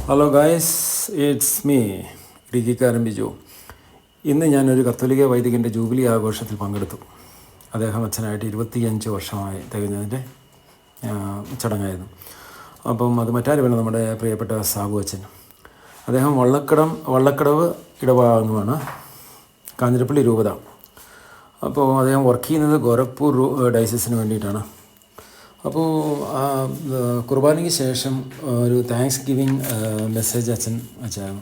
Hello guys, it's me ഡിജിക്കാരൻ ബിജു. ഇന്ന് ഞാനൊരു കത്തോലിക്ക വൈദികൻ്റെ ജൂബിലി ആഘോഷത്തിൽ പങ്കെടുത്തു. അദ്ദേഹം അച്ഛനായിട്ട് 25 വർഷമായി തികഞ്ഞതിൻ്റെ ചടങ്ങായിരുന്നു. അപ്പം അത് മറ്റാരുമല്ല, നമ്മുടെ പ്രിയപ്പെട്ട സാബു അച്ഛൻ. അദ്ദേഹം വള്ളക്കടവ് ഇടവകാംഗമാണ്, കാഞ്ഞിരപ്പള്ളി രൂപത. അപ്പോൾ അദ്ദേഹം വർക്ക് ചെയ്യുന്നത് ഗോരഖ്പൂർ ഡയസിസിന് വേണ്ടിയിട്ടാണ്. അപ്പോൾ കുർബാനയ്ക്ക് ശേഷം ഒരു താങ്ക്സ് ഗിവിങ് മെസ്സേജ് അച്ഛൻ അയച്ചായിരുന്നു.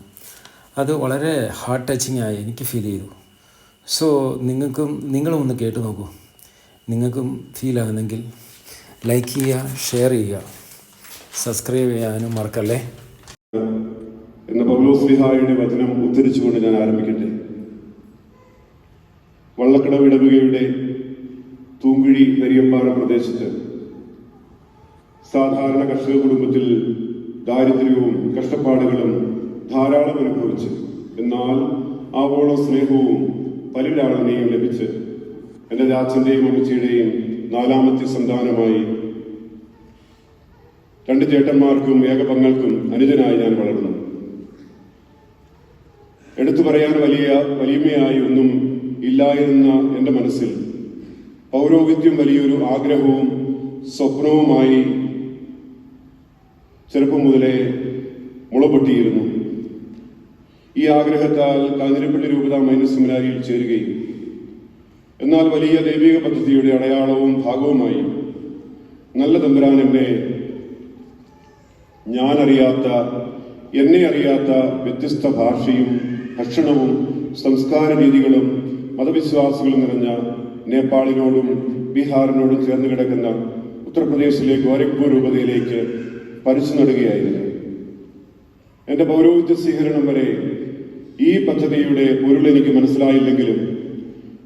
അത് വളരെ ഹാർട്ട് ടച്ചിങ് ആയി എനിക്ക് ഫീൽ ചെയ്തു. സോ നിങ്ങളും ഒന്ന് കേട്ട് നോക്കൂ. നിങ്ങൾക്കും ഫീൽ ആകുന്നെങ്കിൽ ലൈക്ക് ചെയ്യുക, ഷെയർ ചെയ്യുക, സബ്സ്ക്രൈബ് ചെയ്യാനും മറക്കല്ലേ. എന്ന പൗലോസ്ലീഹായുടെ വചനം ഉദ്ധരിച്ചുകൊണ്ട് ഞാൻ ആരംഭിക്കട്ടെ. വള്ളക്കടവ് ഇടവകയുടെ തൂങ്കുഴി നെരിയമ്പാറ പ്രദേശത്ത് സാധാരണ കർഷക കുടുംബത്തിൽ ദാരിദ്ര്യവും കഷ്ടപ്പാടുകളും ധാരാളം അനുഭവിച്ച്, എന്നാൽ ആവോളം സ്നേഹവും പരിലാളനയും ലഭിച്ച് എൻ്റെ അച്ഛൻ്റെയും അമ്മച്ചിയുടെയും 4ാമത്തെ സന്താനമായി 2 ചേട്ടന്മാർക്കും ഏകപങ്ങൾക്കും അനുജനായി ഞാൻ വളർന്നു. എടുത്തു പറയാൻ വലിയമ്മയായി ഒന്നും ഇല്ലായിരുന്ന എൻ്റെ മനസ്സിൽ പൗരോഹിത്യം വലിയൊരു ആഗ്രഹവും സ്വപ്നവുമായി ചെറുപ്പം മുതലേ മുളപൊട്ടിയിരുന്നു. ഈ ആഗ്രഹത്താൽ കാഞ്ഞിരപ്പള്ളി രൂപത മൈനസ് സെമിനാരിയിൽ ചേരുകയും, എന്നാൽ വലിയ ദൈവിക പദ്ധതിയുടെ അടയാളവും ഭാഗവുമായി നല്ല തമ്പുരാൻ എന്നെ അറിയാത്ത വ്യത്യസ്ത ഭാഷയും ഭക്ഷണവും സംസ്കാര രീതികളും മതവിശ്വാസികളും നിറഞ്ഞ നേപ്പാളിനോടും ബീഹാറിനോടും ചേർന്ന് കിടക്കുന്ന ഉത്തർപ്രദേശിലെ ഗോരഖ്പൂർ രൂപതയിലേക്ക് പറിച്ചു നടുകയായിരുന്നു. എൻ്റെ പൗരോഹിത്യ സ്വീകരണം വരെ ഈ പദ്ധതിയുടെ പൊരുൾ എനിക്ക് മനസ്സിലായില്ലെങ്കിലും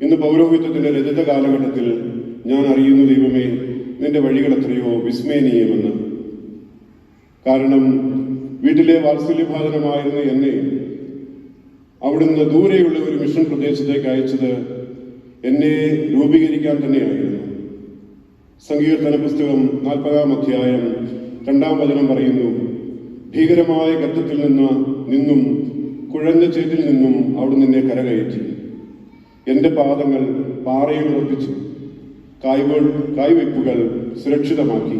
ഇന്ന് പൗരോഹിത്യത്തിൻ്റെ രജത കാലഘട്ടത്തിൽ ഞാൻ അറിയുന്നു, ദൈവമേ, നിന്റെ വഴികൾ എത്രയോ വിസ്മയനീയമെന്ന്. കാരണം വീട്ടിലെ വാത്സല്യഭാജനമായിരുന്ന എന്നെ അവിടുന്ന് ദൂരെയുള്ള ഒരു മിഷൻ പ്രദേശത്തേക്ക് അയച്ചത് എന്നെ രൂപീകരിക്കാൻ തന്നെയായിരുന്നു. സങ്കീർത്തന പുസ്തകം 40-ാം അധ്യായം 2-ാം വചനം പറയുന്നു, ഭീകരമായ ഗർത്തത്തിൽ നിന്നും കുഴഞ്ഞ ചേറ്റിൽ നിന്നും അവിടുന്ന് എന്നെ കരകയറ്റി. എൻ്റെ പാദങ്ങൾ പാറയിൽ ഉറപ്പിച്ചു, കായ്വയ്പ്പുകൾ സുരക്ഷിതമാക്കി.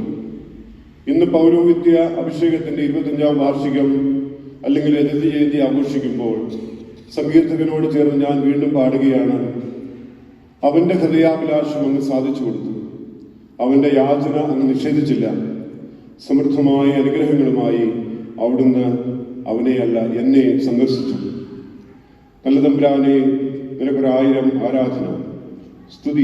ഇന്ന് പൗരോഹിത്യ അഭിഷേകത്തിൻ്റെ 25-ാം വാർഷികം അല്ലെങ്കിൽ രജത ജയന്തി ആഘോഷിക്കുമ്പോൾ സങ്കീർത്തകനോട് ചേർന്ന് ഞാൻ വീണ്ടും പാടുകയാണ്, അവൻ്റെ ഹൃദയാഭിലാഷം അങ്ങ് സാധിച്ചു കൊടുത്തു, അവൻ്റെ യാചന അങ്ങ് നിഷേധിച്ചില്ല. സമൃദ്ധമായ അനുഗ്രഹങ്ങളുമായി അവിടുന്ന് അവനെയല്ല എന്നെ സന്ദർശിച്ചു. നല്ല തമ്പുരാനെ, നിനക്കൊരു 1000 ആരാധന സ്തുതി.